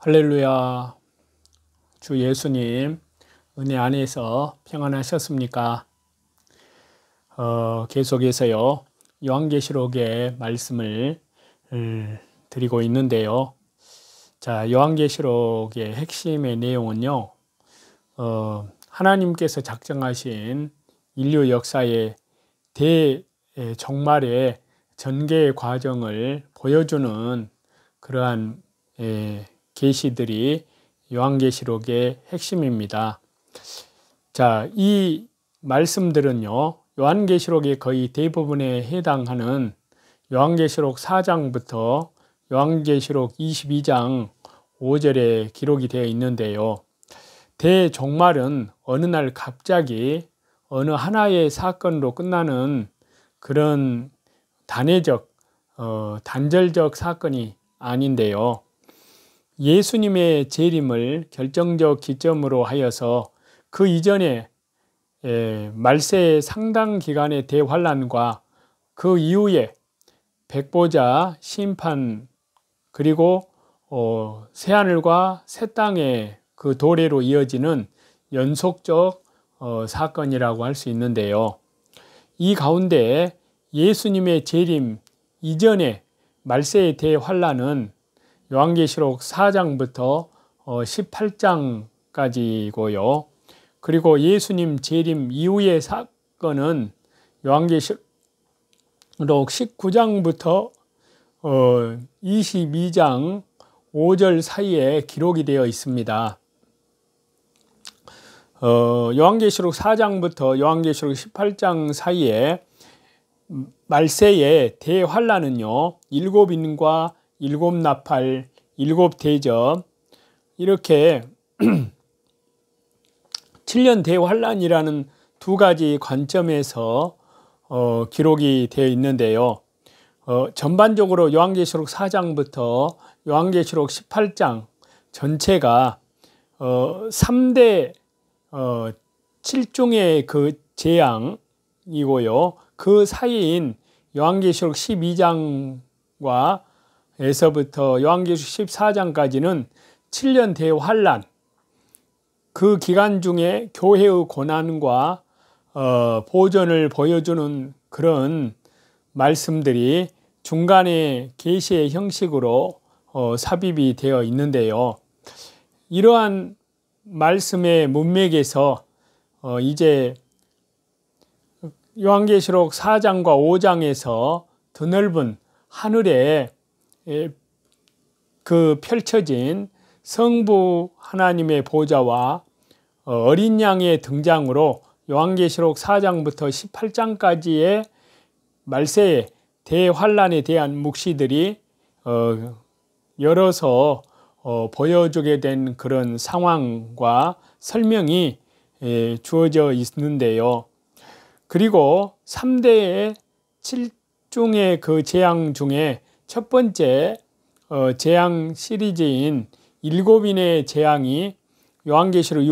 할렐루야. 주 예수님 은혜 안에서 평안하셨습니까? 계속해서요 요한계시록의 말씀을 드리고 있는데요. 자, 요한계시록의 핵심의 내용은요, 하나님께서 작정하신 인류 역사의 대종말의 전개 과정을 보여주는 그러한 계시들이 요한계시록의 핵심입니다. 자, 이 말씀들은요, 요한계시록의 거의 대부분에 해당하는 요한계시록 4장부터 요한계시록 22장 5절에 기록이 되어 있는데요. 대종말은 어느 날 갑자기 어느 하나의 사건으로 끝나는 그런 단절적 사건이 아닌데요. 예수님의 재림을 결정적 기점으로 하여서 그 이전에 말세의 상당 기간의 대환란과 그 이후에 백보자 심판 그리고 새하늘과 새 땅의 그 도래로 이어지는 연속적 사건이라고 할 수 있는데요. 이 가운데 예수님의 재림 이전의 말세의 대환란은 요한계시록 4장부터 18장까지고요. 그리고 예수님 재림 이후의 사건은 요한계시록 19장부터 22장 5절 사이에 기록이 되어 있습니다. 요한계시록 4장부터 요한계시록 18장 사이에 말세의 대환란은요, 일곱 인과 일곱 나팔, 일곱 대접, 이렇게 7년 대환란이라는 두 가지 관점에서 기록이 되어 있는데요. 전반적으로 요한계시록 4장부터 요한계시록 18장 전체가 3대 7종의 그 재앙이고요. 그 사이인 요한계시록 12장과 에서부터 요한계시록 14장까지는 7년 대환란, 그 기간 중에 교회의 고난과 보전을 보여주는 그런 말씀들이 중간에 계시의 형식으로 삽입이 되어 있는데요. 이러한 말씀의 문맥에서 이제 요한계시록 4장과 5장에서 드넓은 하늘에 그 펼쳐진 성부 하나님의 보좌와 어린 양의 등장으로 요한계시록 4장부터 18장까지의 말세의 대환란에 대한 묵시들이 열어서 보여주게 된 그런 상황과 설명이 주어져 있는데요. 그리고 3대의 7중의 그 재앙 중에 첫 번째 재앙 시리즈인 일곱인의 재앙이 요한계시록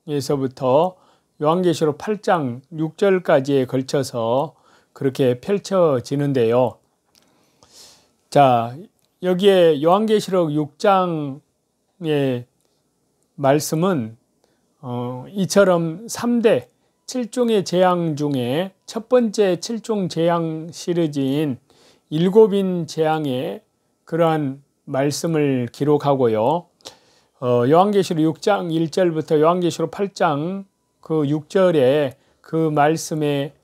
6장에서부터 요한계시록 8장 6절까지에 걸쳐서 그렇게 펼쳐지는데요. 자, 여기에 요한계시록 6장의 말씀은 이처럼 3대 7종의 재앙 중에 첫 번째 7종 재앙 시리즈인 일곱인 재앙의 그러한 말씀을 기록하고요. 요한계시록 6장 1절부터 요한계시록 8장 그 6절에 그 말씀에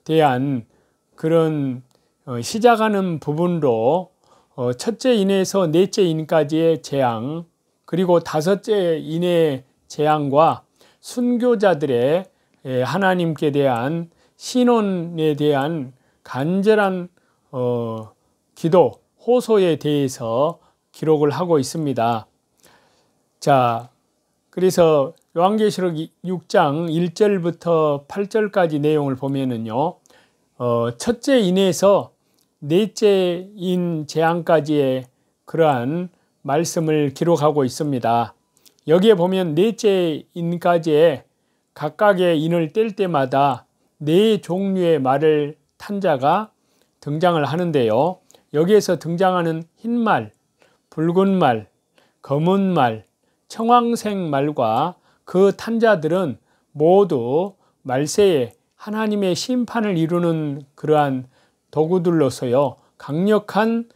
대한 그런 시작하는 부분으로 첫째 인에서 넷째 인까지의 재앙, 그리고 다섯째 인의 재앙과 순교자들의 하나님께 대한 신원에 대한 간절한 기도, 호소에 대해서 기록을 하고 있습니다. 자, 그래서 요한계시록 6장 1절부터 8절까지 내용을 보면은요, 첫째 인에서 넷째 인 재앙까지의 그러한 말씀을 기록하고 있습니다. 여기에 보면 넷째 인까지의 각각의 인을 뗄 때마다 네 종류의 말을 탄 자가 등장을 하는데요. 여기에서 등장하는 흰말, 붉은 말, 검은 말, 청황색 말과 그 탄자들은 모두 말세에 하나님의 심판을 이루는 그러한 도구들로서요, 강력한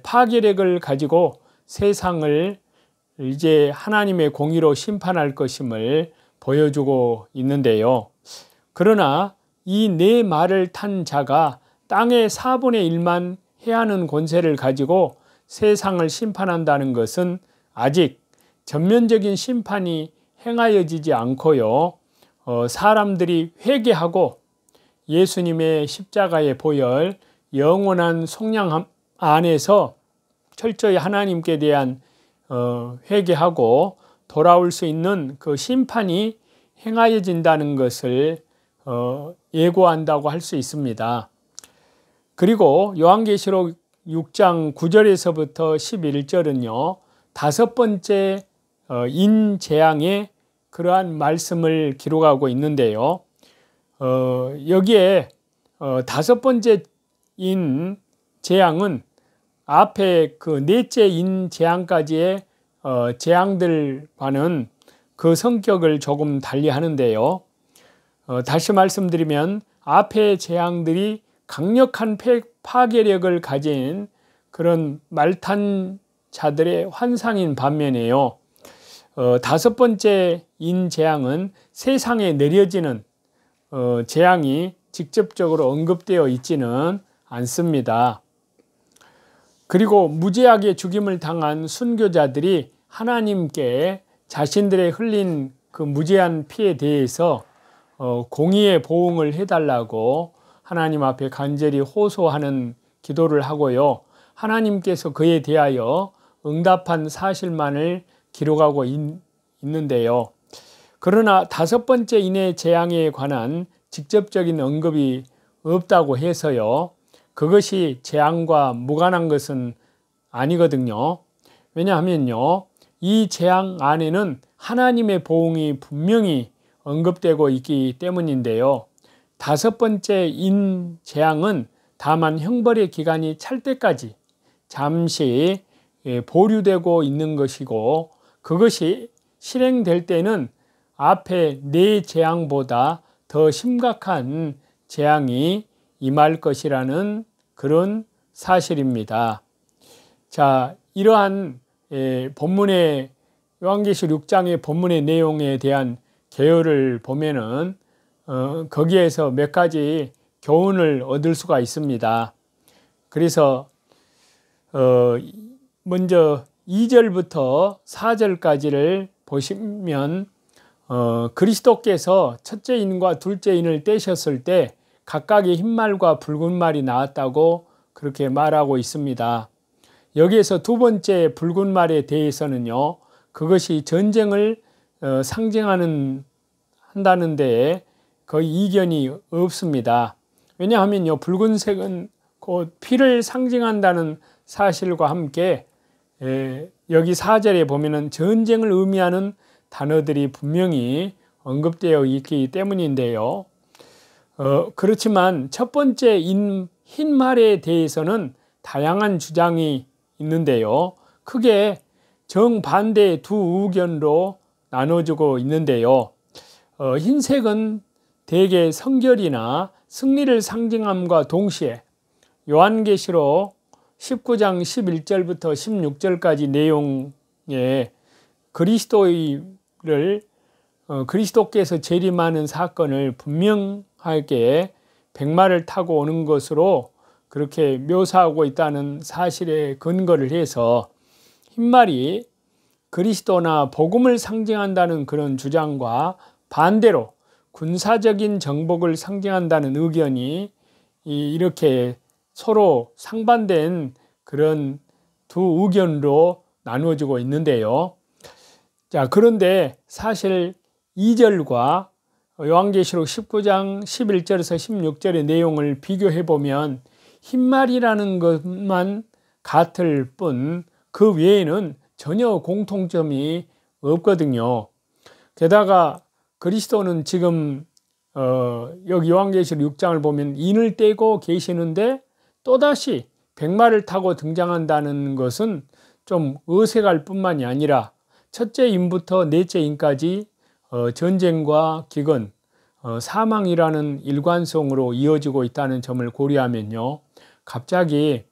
파괴력을 가지고 세상을 이제 하나님의 공의로 심판할 것임을 보여주고 있는데요. 그러나 이 네 말을 탄 자가 땅의 4분의 1만 해하는 권세를 가지고 세상을 심판한다는 것은 아직 전면적인 심판이 행하여지지 않고요, 사람들이 회개하고 예수님의 십자가의 보혈, 영원한 속량 안에서 철저히 하나님께 대한 회개하고 돌아올 수 있는 그 심판이 행하여진다는 것을 예고한다고 할 수 있습니다. 그리고 요한계시록 6장 9절에서부터 11절은요, 다섯 번째 인재앙의 그러한 말씀을 기록하고 있는데요. 여기에 다섯 번째 인재앙은 앞에 그 넷째 인재앙까지의 재앙들과는 그 성격을 조금 달리 하는데요. 다시 말씀드리면 앞의 재앙들이 강력한 파괴력을 가진 그런 말탄 자들의 환상인 반면에요, 다섯 번째 인재앙은 세상에 내려지는 재앙이 직접적으로 언급되어 있지는 않습니다. 그리고 무지하게 죽임을 당한 순교자들이 하나님께 자신들의 흘린 그 무지한 피에 대해서 공의의 보응을 해달라고 하나님 앞에 간절히 호소하는 기도를 하고요, 하나님께서 그에 대하여 응답한 사실만을 기록하고 있는데요. 그러나 다섯 번째 인의 재앙에 관한 직접적인 언급이 없다고 해서요, 그것이 재앙과 무관한 것은 아니거든요. 왜냐하면요, 이 재앙 안에는 하나님의 보응이 분명히 언급되고 있기 때문인데요. 다섯 번째 인 재앙은 다만 형벌의 기간이 찰 때까지 잠시 보류되고 있는 것이고, 그것이 실행될 때는 앞에 네 재앙보다 더 심각한 재앙이 임할 것이라는 그런 사실입니다. 자, 이러한 본문의 요한계시록 6장의 본문의 내용에 대한 개요를 보면은 거기에서 몇 가지 교훈을 얻을 수가 있습니다. 그래서 먼저 2절부터 4절까지를 보시면 그리스도께서 첫째 인과 둘째 인을 떼셨을 때 각각의 흰 말과 붉은 말이 나왔다고 그렇게 말하고 있습니다. 여기에서 두 번째 붉은 말에 대해서는요, 그것이 전쟁을 상징하는 한다는 데에 거의 이견이 없습니다. 왜냐하면요, 붉은색은 곧 피를 상징한다는 사실과 함께 여기 4절에 보면은 전쟁을 의미하는 단어들이 분명히 언급되어 있기 때문인데요. 그렇지만 첫 번째 흰 말에 대해서는 다양한 주장이 있는데요. 크게 정반대의 두 의견으로 나눠지고 있는데요. 흰색은 대개 성결이나 승리를 상징함과 동시에 요한계시록 19장 11절부터 16절까지 내용에 그리스도께서 재림하는 사건을 분명하게 백마를 타고 오는 것으로 그렇게 묘사하고 있다는 사실에 근거를 해서 흰말이 그리스도나 복음을 상징한다는 그런 주장과 반대로 군사적인 정복을 상징한다는 의견이 이렇게 서로 상반된 그런 두 의견으로 나누어지고 있는데요. 자, 그런데 사실 2절과 요한계시록 19장 11절에서 16절의 내용을 비교해 보면 흰말이라는 것만 같을 뿐 그 외에는 전혀 공통점이 없거든요. 게다가 그리스도는 지금 여기 요한계시록 6장을 보면 인을 떼고 계시는데 또다시 백마를 타고 등장한다는 것은 좀 의색할 뿐만이 아니라 첫째 인부터 넷째 인까지 전쟁과 기근, 사망이라는 일관성으로 이어지고 있다는 점을 고려하면요, 갑자기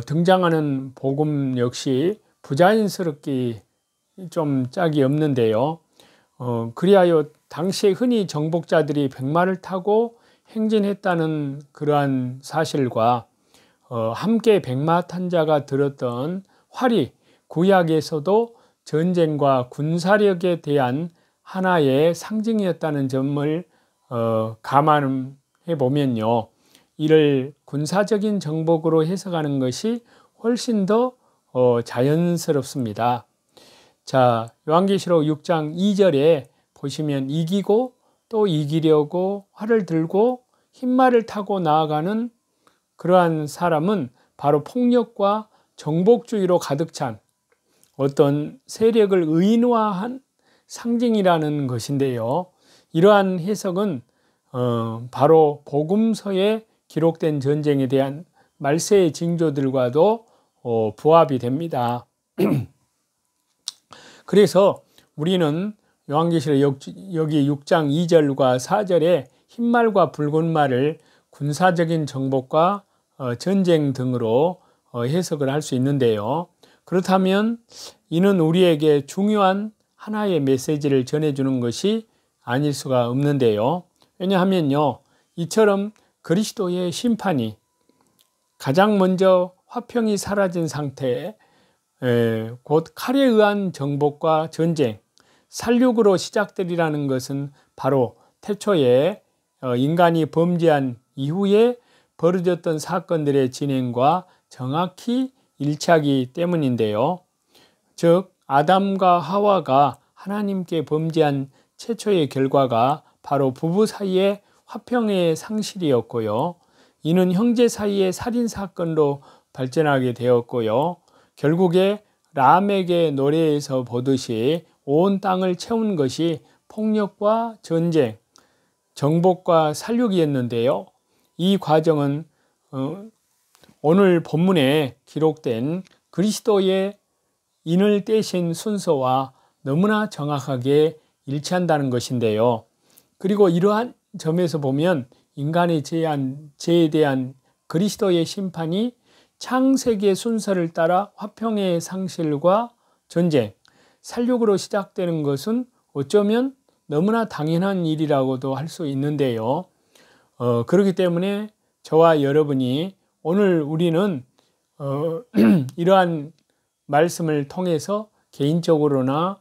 등장하는 복음 역시 부자연스럽게 좀 짝이 없는데요. 그리하여 당시에 흔히 정복자들이 백마를 타고 행진했다는 그러한 사실과 함께 백마 탄 자가 들었던 활이 구약에서도 전쟁과 군사력에 대한 하나의 상징이었다는 점을 감안해 보면요, 이를 군사적인 정복으로 해석하는 것이 훨씬 더 자연스럽습니다. 자, 요한계시록 6장 2절에 보시면 이기고 또 이기려고 활을 들고 흰말을 타고 나아가는 그러한 사람은 바로 폭력과 정복주의로 가득 찬 어떤 세력을 의인화한 상징이라는 것인데요. 이러한 해석은 바로 복음서에 기록된 전쟁에 대한 말세의 징조들과도 부합이 됩니다. 그래서 우리는 요한계시록 여기 6장 2절과 4절에 흰말과 붉은 말을 군사적인 정복과 전쟁 등으로 해석을 할 수 있는데요. 그렇다면 이는 우리에게 중요한 하나의 메시지를 전해주는 것이 아닐 수가 없는데요. 왜냐하면요, 이처럼 그리스도의 심판이 가장 먼저 화평이 사라진 상태에 곧 칼에 의한 정복과 전쟁, 살육으로 시작되리라는 것은 바로 태초에 인간이 범죄한 이후에 벌어졌던 사건들의 진행과 정확히 일치하기 때문인데요. 즉 아담과 하와가 하나님께 범죄한 최초의 결과가 바로 부부 사이의 화평의 상실이었고요. 이는 형제 사이의 살인사건로 발전하게 되었고요. 결국에 람에게 노래에서 보듯이 온 땅을 채운 것이 폭력과 전쟁, 정복과 살육이었는데요. 이 과정은 오늘 본문에 기록된 그리스도의 인을 떼신 순서와 너무나 정확하게 일치한다는 것인데요. 그리고 이러한 점에서 보면 인간의 죄에 대한 그리스도의 심판이 창세기의 순서를 따라 화평의 상실과 전쟁, 살육으로 시작되는 것은 어쩌면 너무나 당연한 일이라고도 할 수 있는데요. 그렇기 때문에 저와 여러분이 오늘 우리는 이러한 말씀을 통해서 개인적으로나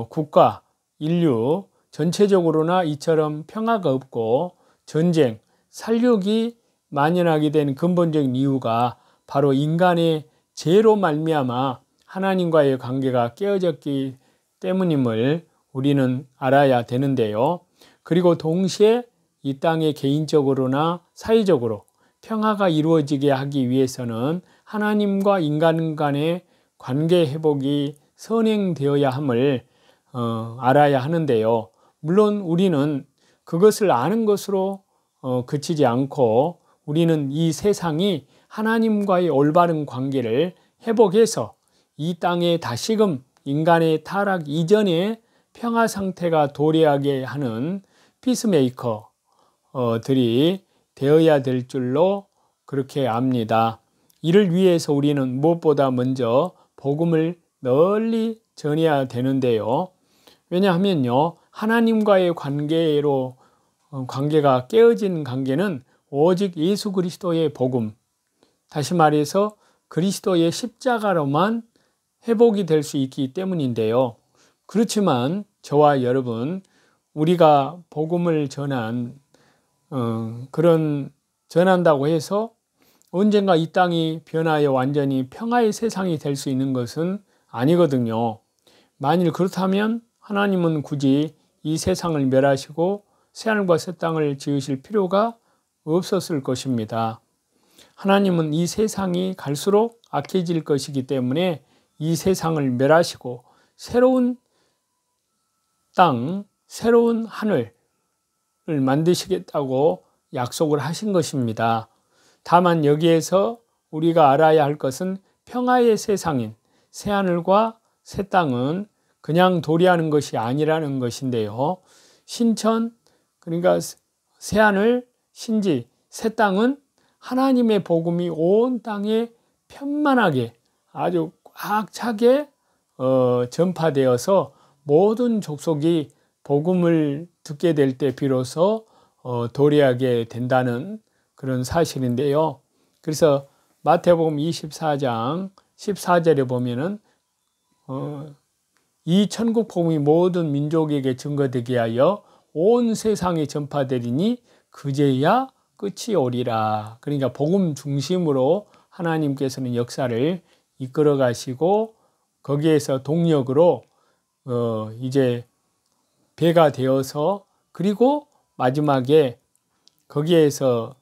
국가, 인류 전체적으로나 이처럼 평화가 없고 전쟁, 살육이 만연하게 된 근본적인 이유가 바로 인간의 죄로 말미암아 하나님과의 관계가 깨어졌기 때문임을 우리는 알아야 되는데요. 그리고 동시에 이 땅에 개인적으로나 사회적으로 평화가 이루어지게 하기 위해서는 하나님과 인간 간의 관계 회복이 선행되어야 함을 알아야 하는데요. 물론 우리는 그것을 아는 것으로 그치지 않고 우리는 이 세상이 하나님과의 올바른 관계를 회복해서 이 땅에 다시금 인간의 타락 이전의 평화 상태가 도래하게 하는 피스메이커들이 되어야 될 줄로 그렇게 압니다. 이를 위해서 우리는 무엇보다 먼저 복음을 널리 전해야 되는데요. 왜냐하면요, 하나님과의 관계가 깨어진 관계는 오직 예수 그리스도의 복음, 다시 말해서 그리스도의 십자가로만 회복이 될 수 있기 때문인데요. 그렇지만 저와 여러분, 우리가 복음을 전한다고 해서 언젠가 이 땅이 변하여 완전히 평화의 세상이 될 수 있는 것은 아니거든요. 만일 그렇다면 하나님은 굳이 이 세상을 멸하시고 새하늘과 새 땅을 지으실 필요가 없었을 것입니다. 하나님은 이 세상이 갈수록 악해질 것이기 때문에 이 세상을 멸하시고 새로운 땅, 새로운 하늘을 만드시겠다고 약속을 하신 것입니다. 다만 여기에서 우리가 알아야 할 것은 평화의 세상인 새하늘과 새 땅은 그냥 도래하는 것이 아니라는 것인데요. 신천, 그러니까 새하늘, 신지, 새 땅은 하나님의 복음이 온 땅에 편만하게 아주 꽉 차게 전파되어서 모든 족속이 복음을 듣게 될 때 비로소 도래하게 된다는 그런 사실인데요. 그래서 마태복음 24장 14절에 보면은 이 천국 복음이 모든 민족에게 증거되게 하여 온 세상에 전파되리니 그제야 끝이 오리라. 그러니까 복음 중심으로 하나님께서는 역사를 이끌어 가시고 거기에서 동력으로 이제 배가 되어서 그리고 마지막에 거기에서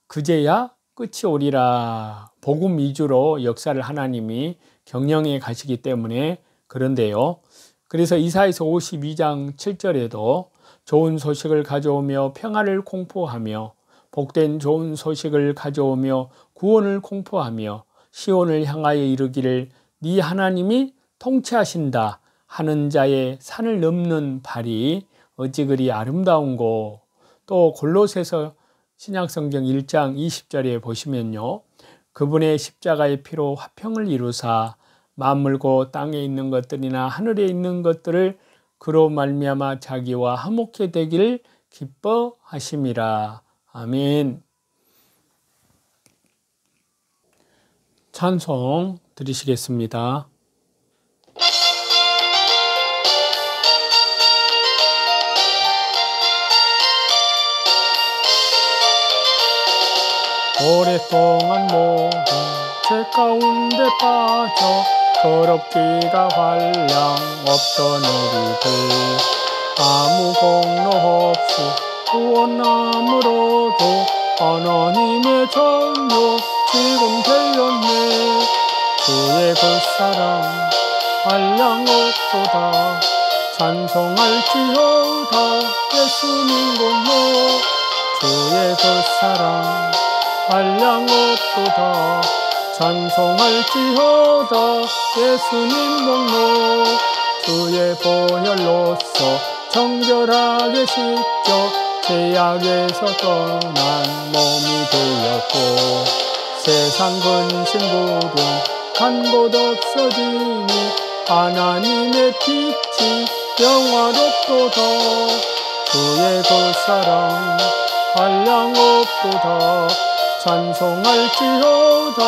그제야 끝이 오리라. 복음 위주로 역사를 하나님이 경영해 가시기 때문에 그런데요. 그래서 이사야서 52장 7절에도 좋은 소식을 가져오며 평화를 공포하며 복된 좋은 소식을 가져오며 구원을 공포하며 시온을 향하여 이르기를 네 하나님이 통치하신다 하는 자의 산을 넘는 발이 어찌 그리 아름다운고. 또 골로새서 신약성경 1장 20절에 보시면요. 그분의 십자가의 피로 화평을 이루사 만물고 땅에 있는 것들이나 하늘에 있는 것들을 그로 말미암아 자기와 화목해 되기를 기뻐하심이라. 아멘. 찬송 드리시겠습니다. 오랫동안 모든 죄 가운데 빠져 더럽기가 활량 없던 우리들 아무 공로 없이 구원함으로도 하나님의 정욕 지금 되었네. 주의 그 사랑 한량 없도다 찬송할지어다 예수님 공로. 주의 그 사랑 한량 없도다 찬송할지어다 예수님 공로. 주의 보혈로서 정결하게 씻겨 죄악에서 떠난 몸이 되었고 세상 근심부름 간 곳 없어지니 하나님의 빛이 영화롭도다. 주의 그 사랑 한량 없도다 찬송할지어다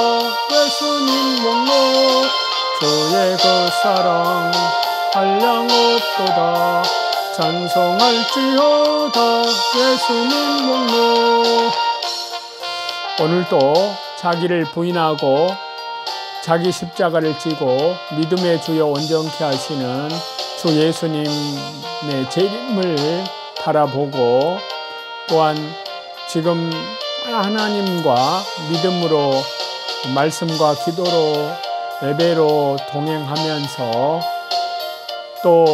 예수님 공로. 주의 그 사랑 한량 없도다 찬송할지어다 예수님 공로. 오늘도 자기를 부인하고 자기 십자가를 지고 믿음의 주여 온전케 하시는 주 예수님의 재림을 바라보고 또한 지금 하나님과 믿음으로 말씀과 기도로 예배로 동행하면서 또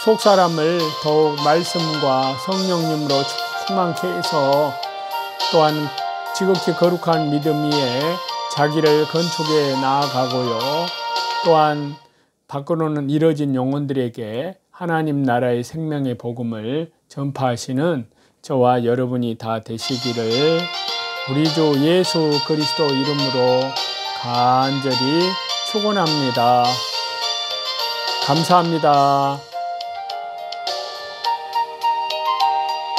속사람을 더욱 말씀과 성령님으로 충만케 해서 또한 지극히 거룩한 믿음 위에 자기를 건축해 나아가고요. 또한 밖으로는 이뤄진 영혼들에게 하나님 나라의 생명의 복음을 전파하시는 저와 여러분이 다 되시기를 우리 주 예수 그리스도 이름으로 간절히 축원합니다. 감사합니다.